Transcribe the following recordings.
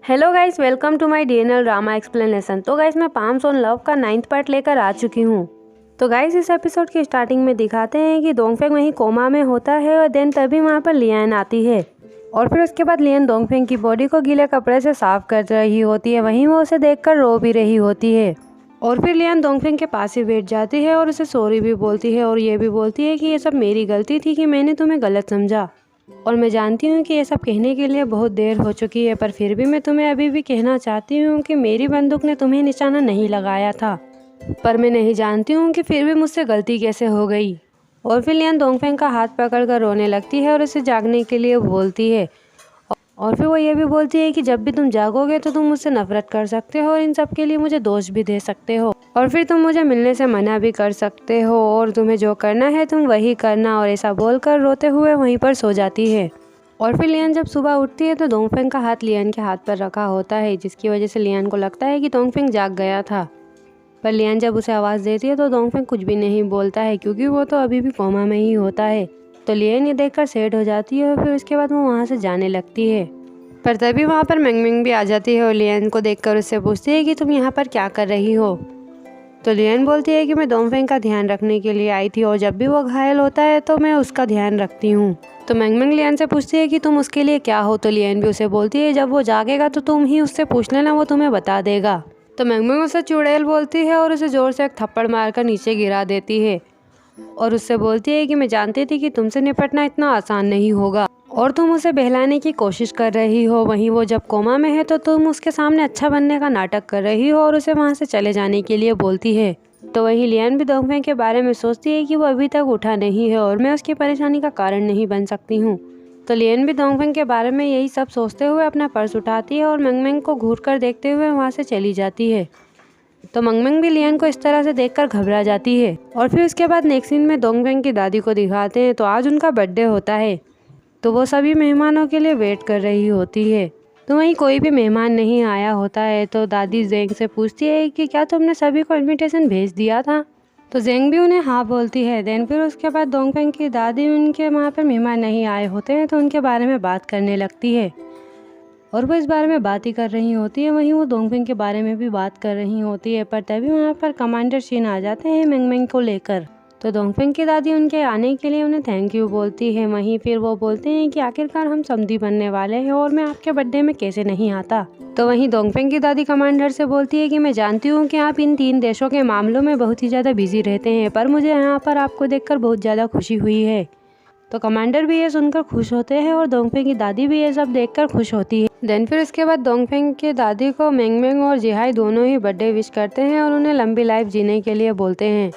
Hello guys, welcome to my DNL drama explanation. तो guys मैं palms on love का 9th part लेकर आ चुकी हूँ। तो गाइस इस एपिसोड की स्टार्टिंग में दिखाते हैं कि डोंगफेंग वहीं कोमा में होता है और देन तभी वहाँ पर लियान आती है और फिर उसके बाद लियान डोंगफेंग की बॉडी को गीले कपड़े से साफ कर रही होती है। वहीं वो उसे देखकर रो भी रही होती है और फिर लियान डोंगफेंग के पास ही बैठ जाती है और उसे सॉरी भी बोलती है और ये भी बोलती है कि ये सब मेरी गलती थी कि मैंने तुम्हें गलत समझा और मैं जानती हूँ कि ये सब कहने के लिए बहुत देर हो चुकी है, पर फिर भी मैं तुम्हें अभी भी कहना चाहती हूँ कि मेरी बंदूक ने तुम्हें निशाना नहीं लगाया था, पर मैं नहीं जानती हूँ कि फिर भी मुझसे गलती कैसे हो गई। और फिर लियान डोंगफेंग का हाथ पकड़कर रोने लगती है और उसे जागने के लिए बोलती है और फिर वो ये भी बोलती है कि जब भी तुम जागोगे तो तुम मुझसे नफरत कर सकते हो और इन सब के लिए मुझे दोष भी दे सकते हो और फिर तुम मुझे मिलने से मना भी कर सकते हो और तुम्हें जो करना है तुम वही करना। और ऐसा बोलकर रोते हुए वहीं पर सो जाती है। और फिर लियान जब सुबह उठती है तो डोंगफेंग का हाथ लियान के हाथ पर रखा होता है, जिसकी वजह से लियान को लगता है कि डोंगफेंग जाग गया था। पर लियान जब उसे आवाज़ देती है तो डोंगफेंग कुछ भी नहीं बोलता है क्योंकि वो तो अभी भी कोमा में ही होता है। तो लियान ये देखकर सैड हो जाती है और फिर उसके बाद वो वहाँ से जाने लगती है। पर तभी वहाँ पर मैंगमिंग भी आ जाती है और लियान को देखकर उससे पूछती है कि तुम यहाँ पर क्या कर रही हो। तो लियान बोलती है कि मैं डोंगफेंग का ध्यान रखने के लिए आई थी और जब भी वो घायल होता है तो मैं उसका ध्यान रखती हूँ। तो मैंगमिंग लियान से पूछती है कि तुम उसके लिए क्या हो। तो लियान भी उसे बोलती है जब वो जागेगा तो तुम ही उससे पूछ लेना, वो तुम्हें बता देगा। तो मैंगमिंग उसे चुड़ैल बोलती है और उसे जोर से एक थप्पड़ मारकर नीचे गिरा देती है और उससे बोलती है कि मैं जानती थी कि तुमसे निपटना इतना आसान नहीं होगा और तुम उसे बहलाने की कोशिश कर रही हो। वहीं वो जब कोमा में है तो तुम उसके सामने अच्छा बनने का नाटक कर रही हो और उसे वहाँ से चले जाने के लिए बोलती है। तो वहीं लियान भी डोंगफेंग के बारे में सोचती है कि वो अभी तक उठा नहीं है और मैं उसकी परेशानी का कारण नहीं बन सकती हूँ। तो लियान भी डोंगफेंग के बारे में यही सब सोचते हुए अपना पर्स उठाती है और मैंगमिंग को घूर कर देखते हुए वहाँ से चली जाती है। तो मैंगमिंग भी लियान को इस तरह से देखकर घबरा जाती है। और फिर उसके बाद नेक्स्ट सीन में डोंगफेंग की दादी को दिखाते हैं। तो आज उनका बर्थडे होता है तो वो सभी मेहमानों के लिए वेट कर रही होती है। तो वहीं कोई भी मेहमान नहीं आया होता है। तो दादी जेंग से पूछती है कि क्या तुमने सभी को इनविटेशन भेज दिया था। तो जेंग भी उन्हें हाँ बोलती है। देन फिर उसके बाद डोंगफेंग की दादी उनके वहाँ पर मेहमान नहीं आए होते हैं तो उनके बारे में बात करने लगती है और वो इस बारे में बात ही कर रही होती है। वहीं वो डोंगफेंग के बारे में भी बात कर रही होती है। पर तभी वहाँ पर कमांडर शिन आ जाते हैं मैंगमिंग को लेकर। तो डोंगफेंग की दादी उनके आने के लिए उन्हें थैंक यू बोलती है। वहीं फिर वो बोलते हैं कि आखिरकार हम समधी बनने वाले हैं और मैं आपके बर्थडे में कैसे नहीं आता। तो वहीं डोंगफेंग की दादी कमांडर से बोलती है कि मैं जानती हूँ कि आप इन 3 देशों के मामलों में बहुत ही ज़्यादा बिजी रहते हैं, पर मुझे यहाँ पर आपको देखकर बहुत ज़्यादा खुशी हुई है। तो कमांडर भी ये सुनकर खुश होते हैं और डोंगफेंग की दादी भी ये सब देखकर खुश होती है। देन फिर उसके बाद डोंगफेंग की दादी को मैंगमिंग और जिहाई दोनों ही बर्थडे विश करते हैं और उन्हें लंबी लाइफ जीने के लिए बोलते हैं।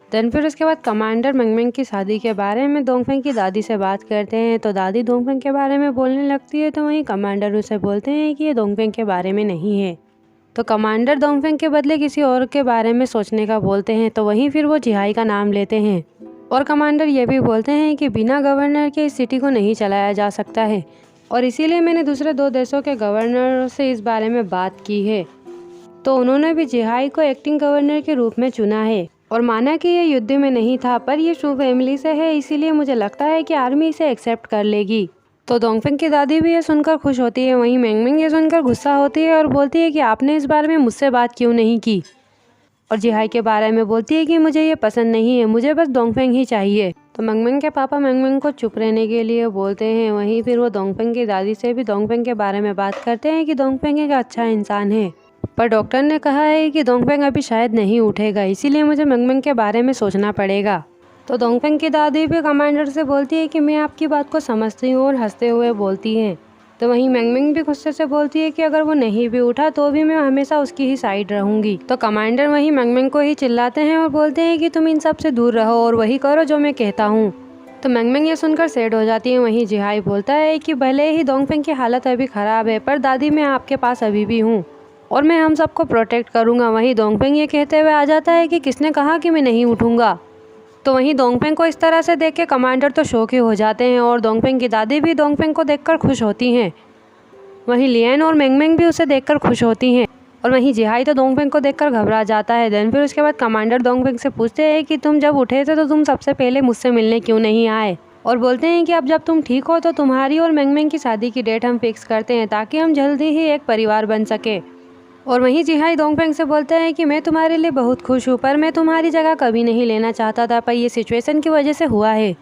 देन फिर उसके बाद कमांडर मैंगमिंग की शादी के बारे में डोंगफेंग की दादी से बात करते हैं। तो दादी डोंगफेंग के बारे में बोलने लगती है। तो वहीं कमांडर उसे बोलते हैं कि ये डोंगफेंग के बारे में नहीं है। तो कमांडर डोंगफेंग के बदले किसी और के बारे में सोचने का बोलते हैं। तो वहीं फिर वो जिहाई का नाम लेते हैं और कमांडर ये भी बोलते हैं कि बिना गवर्नर के इस सिटी को नहीं चलाया जा सकता है और इसीलिए मैंने दूसरे 2 देशों के गवर्नर से इस बारे में बात की है। तो उन्होंने भी जिहाई को एक्टिंग गवर्नर के रूप में चुना है और माना कि ये युद्ध में नहीं था, पर ये शू फैमिली से है, इसीलिए मुझे लगता है कि आर्मी इसे एक्सेप्ट कर लेगी। तो डोंगफेंग की दादी भी ये सुनकर खुश होती है। वहीं मैंगमिंग ये सुनकर गुस्सा होती है और बोलती है कि आपने इस बारे में मुझसे बात क्यों नहीं की। और जिहाई के बारे में बोलती है कि मुझे ये पसंद नहीं है, मुझे बस डोंगफेंग ही चाहिए। तो मैंगमिंग के पापा मैंगमिंग को चुप रहने के लिए बोलते हैं। वहीं फिर वो डोंगफेंग की दादी से भी डोंगफेंग के बारे में बात करते हैं कि डोंगफेंग एक अच्छा इंसान है, पर डॉक्टर ने कहा है कि डोंगफेंग अभी शायद नहीं उठेगा, इसीलिए मुझे मैंगमिंग के बारे में सोचना पड़ेगा। तो डोंगफेंग की दादी भी कमांडर से बोलती है कि मैं आपकी बात को समझती हूँ और हंसते हुए बोलती है। तो वहीं मैंगमिंग भी गुस्से से बोलती है कि अगर वो नहीं भी उठा तो भी मैं हमेशा उसकी ही साइड रहूंगी। तो कमांडर वहीं मैंगमिंग को ही चिल्लाते हैं और बोलते हैं कि तुम इन सब से दूर रहो और वही करो जो मैं कहता हूँ। तो मैंगमिंग ये सुनकर सैड हो जाती है। वहीं जिहाई बोलता है कि भले ही डोंगफेंग की हालत अभी खराब है, पर दादी मैं आपके पास अभी भी हूँ और मैं हम सबको प्रोटेक्ट करूँगा। वहीं डोंगफेंग ये कहते हुए आ जाता है कि किसने कहा कि मैं नहीं उठूँगा। तो वहीं डोंगफेंग को इस तरह से देख के कमांडर तो शौक ही हो जाते हैं और डोंगफेंग की दादी भी डोंगफेंग को देखकर खुश होती हैं। वहीं लियान और मैंगमिंग भी उसे देखकर खुश होती हैं और वहीं जिहाई तो डोंगफेंग को देखकर घबरा जाता है। देन फिर उसके बाद कमांडर डोंगफेंग से पूछते हैं कि तुम जब उठे थे तो तुम सबसे पहले मुझसे मिलने क्यों नहीं आए। और बोलते हैं कि अब जब तुम ठीक हो तो तुम्हारी और मेंगमेंग की शादी की डेट हम फिक्स करते हैं ताकि हम जल्दी ही एक परिवार बन सके। और वहीं जिहाई दोंगफेंग से बोलता है कि मैं तुम्हारे लिए बहुत खुश हूँ, पर मैं तुम्हारी जगह कभी नहीं लेना चाहता था, पर ये सिचुएशन की वजह से हुआ है।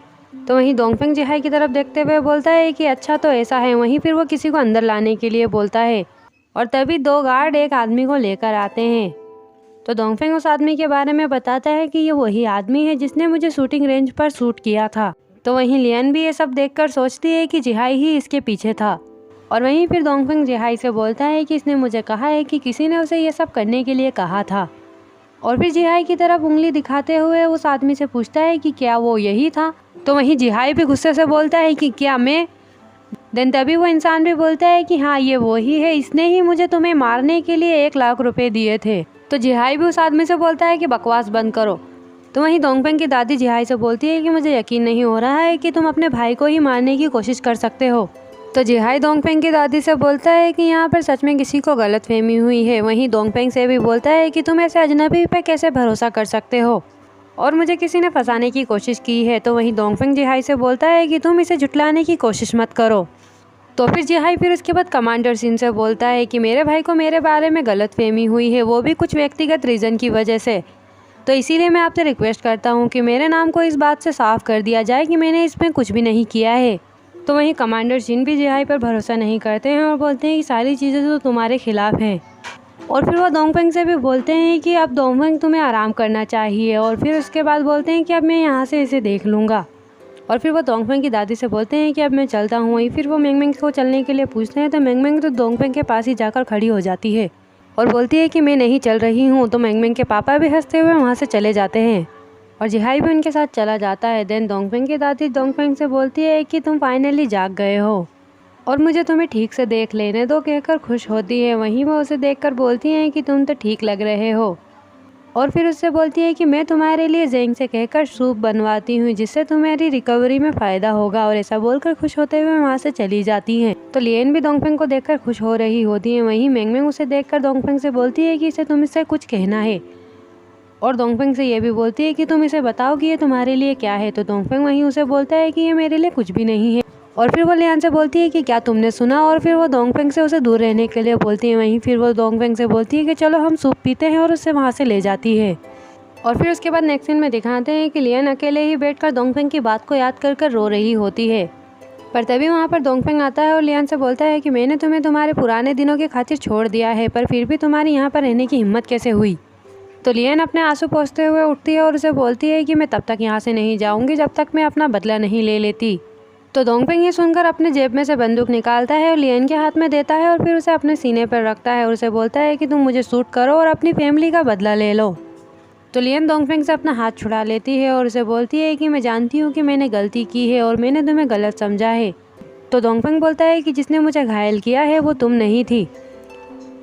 तो वहीं दोंगफेंग जिहाई की तरफ देखते हुए बोलता है कि अच्छा तो ऐसा है। वहीं फिर वो किसी को अंदर लाने के लिए बोलता है और तभी 2 गार्ड एक आदमी को लेकर आते हैं। तो दोंगफेंग उस आदमी के बारे में बताता है कि ये वही आदमी है जिसने मुझे शूटिंग रेंज पर शूट किया था। तो वहीं लियन भी ये सब देखकर सोचती है कि जिहाई ही इसके पीछे था। और वहीं फिर दोंगफेंग जिहाई से बोलता है कि इसने मुझे कहा है कि किसी ने उसे ये सब करने के लिए कहा था। और फिर जिहाई की तरफ उंगली दिखाते हुए उस आदमी से पूछता है कि क्या वो यही था। तो वहीं जिहाई भी गुस्से से बोलता है कि क्या मैं। देन तभी वो इंसान भी बोलता है कि हाँ ये वही है, इसने ही मुझे तुम्हें मारने के लिए 1 लाख रुपए दिए थे। तो जिहाई भी उस आदमी से बोलता है कि बकवास बंद करो। तो वहीं दोंगफेंग की दादी जिहाई से बोलती है कि मुझे यकीन नहीं हो रहा है कि तुम अपने भाई को ही मारने की कोशिश कर सकते हो। तो जिहाई दोंगफेंग की दादी से बोलता है कि यहाँ पर सच में किसी को गलतफहमी हुई है। वहीं दोंगफेंग से भी बोलता है कि तुम ऐसे अजनबी पे कैसे भरोसा कर सकते हो और मुझे किसी ने फंसाने की कोशिश की है। तो वहीं दोंगफेंग जिहाई से बोलता है कि तुम इसे झुटलाने की कोशिश मत करो। तो फिर जिहाई फिर उसके बाद कमांडर सिन से बोलता है कि मेरे भाई को मेरे बारे में गलतफहमी हुई है, वो भी कुछ व्यक्तिगत रीज़न की वजह से। तो इसीलिए मैं आपसे रिक्वेस्ट करता हूँ कि मेरे नाम को इस बात से साफ कर दिया जाए कि मैंने इसमें कुछ भी नहीं किया है। तो वहीं कमांडर जिन भी जिहाई पर भरोसा नहीं करते हैं और बोलते हैं कि सारी चीज़ें तो तुम्हारे खिलाफ हैं। और फिर वो दोंगफेंग से भी बोलते हैं कि अब दोंगफेंग तुम्हें आराम करना चाहिए। और फिर उसके बाद बोलते हैं कि अब मैं यहाँ से इसे देख लूँगा। और फिर वो दोंगफेंग की दादी से बोलते हैं कि अब मैं चलता हूँ। वहीं फिर वो मेंगमेंग को चलने के लिए पूछते हैं तो मेंगमेंग तो दोंगफेंग के पास ही जाकर खड़ी हो जाती है और बोलती है कि मैं नहीं चल रही हूँ। तो मेंगमेंग के पापा भी हंसते हुए वहाँ से चले जाते हैं और जिहाई भी उनके साथ चला जाता है। देन दोंगफेंग की दादी दोंगफेंग से बोलती है कि तुम फाइनली जाग गए हो और मुझे तुम्हें ठीक से देख लेने दो कहकर खुश होती है। वहीं वो उसे देखकर बोलती हैं कि तुम तो ठीक लग रहे हो। और फिर उससे बोलती है कि मैं तुम्हारे लिए जेंग से कहकर सूप बनवाती हूँ जिससे तुम्हारी रिकवरी में फ़ायदा होगा। और ऐसा बोलकर खुश होते हुए वहाँ से चली जाती हैं। तो लियन भी दोंगफेंग को देखकर खुश हो रही होती है। वहीं मेंगमेंग उसे देखकर दोंगफेंग से बोलती है कि इसे तुम इससे कुछ कहना है और दोंगफेंग से ये भी बोलती है कि तुम इसे बताओ कि ये तुम्हारे लिए क्या है। तो दोंगफेंग वहीं उसे बोलता है कि ये मेरे लिए कुछ भी नहीं है। और फिर वो लियान से बोलती है कि क्या तुमने सुना। और फिर वो दोंगफेंग से उसे दूर रहने के लिए बोलती है। वहीं फिर वो दोंगफेंग से बोलती है कि चलो हम सूप पीते हैं और उससे वहाँ से ले जाती है। और फिर उसके बाद नेक्स्ट सीन में दिखाते हैं कि लियन अकेले ही बैठकर दोंगफेंग की बात को याद कर रो रही होती है। पर तभी वहाँ पर दोंगफेंग आता है और लियन से बोलता है कि मैंने तुम्हें तुम्हारे पुराने दिनों की खातिर छोड़ दिया है, पर फिर भी तुम्हारी यहाँ पर रहने की हिम्मत कैसे हुई। तो लियन अपने आंसू पोंछते हुए उठती है और उसे बोलती है कि मैं तब तक यहाँ से नहीं जाऊँगी जब तक मैं अपना बदला नहीं ले लेती। तो दोंगफेंग ये सुनकर अपने जेब में से बंदूक निकालता है और लियन के हाथ में देता है और फिर उसे अपने सीने पर रखता है और उसे बोलता है कि तुम मुझे शूट करो और अपनी फैमिली का बदला ले लो। तो लियन दोंगफेंग से अपना हाथ छुड़ा लेती है और उसे बोलती है कि मैं जानती हूँ कि मैंने गलती की है और मैंने तुम्हें गलत समझा है। तो दोंगफेंग बोलता है कि जिसने मुझे घायल किया है वो तुम नहीं थी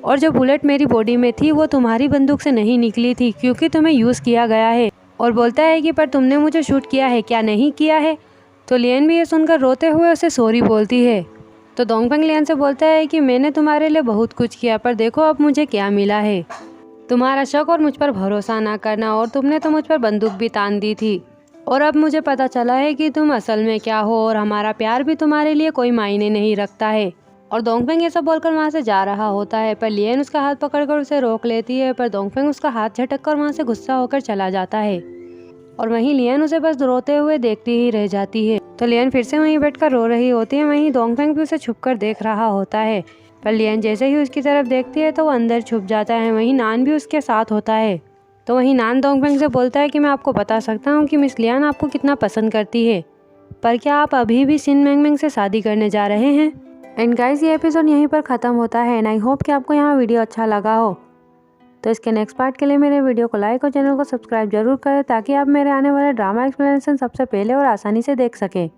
और जो बुलेट मेरी बॉडी में थी वो तुम्हारी बंदूक से नहीं निकली थी क्योंकि तुम्हें यूज़ किया गया है। और बोलता है कि पर तुमने मुझे शूट किया है, क्या नहीं किया है। तो लियन भी ये सुनकर रोते हुए उसे सॉरी बोलती है। तो दोंगफेंग लियन से बोलता है कि मैंने तुम्हारे लिए बहुत कुछ किया, पर देखो अब मुझे क्या मिला है, तुम्हारा शक और मुझ पर भरोसा ना करना, और तुमने तो मुझ पर बंदूक भी तान दी थी और अब मुझे पता चला है कि तुम असल में क्या हो और हमारा प्यार भी तुम्हारे लिए कोई मायने नहीं रखता है। और दोंगफेंग ये सब बोलकर वहाँ से जा रहा होता है, पर लियन उसका हाथ पकड़कर उसे रोक लेती है, पर दोंगफेंग उसका हाथ झटककर वहाँ से गुस्सा होकर चला जाता है और वहीं लियन उसे बस रोते हुए देखती ही रह जाती है। तो लियन फिर से वहीं बैठकर रो रही होती है। वहीं दोंगफेंग भी उसे छुपकर देख रहा होता है, पर लियन जैसे ही उसकी तरफ देखती है तो वो अंदर छुप जाता है। वहीं नान भी उसके साथ होता है। तो वहीं नान दोंगफेंग से बोलता है कि मैं आपको बता सकता हूँ कि मिस लियन आपको कितना पसंद करती है, पर क्या आप अभी भी सिन मेंगमेंग से शादी करने जा रहे हैं। एंड गाइस ये एपिसोड यहीं पर ख़त्म होता है एंड आई होप कि आपको यहाँ वीडियो अच्छा लगा हो। तो इसके नेक्स्ट पार्ट के लिए मेरे वीडियो को लाइक और चैनल को सब्सक्राइब जरूर करें ताकि आप मेरे आने वाले ड्रामा एक्सप्लेनेशन सबसे पहले और आसानी से देख सकें।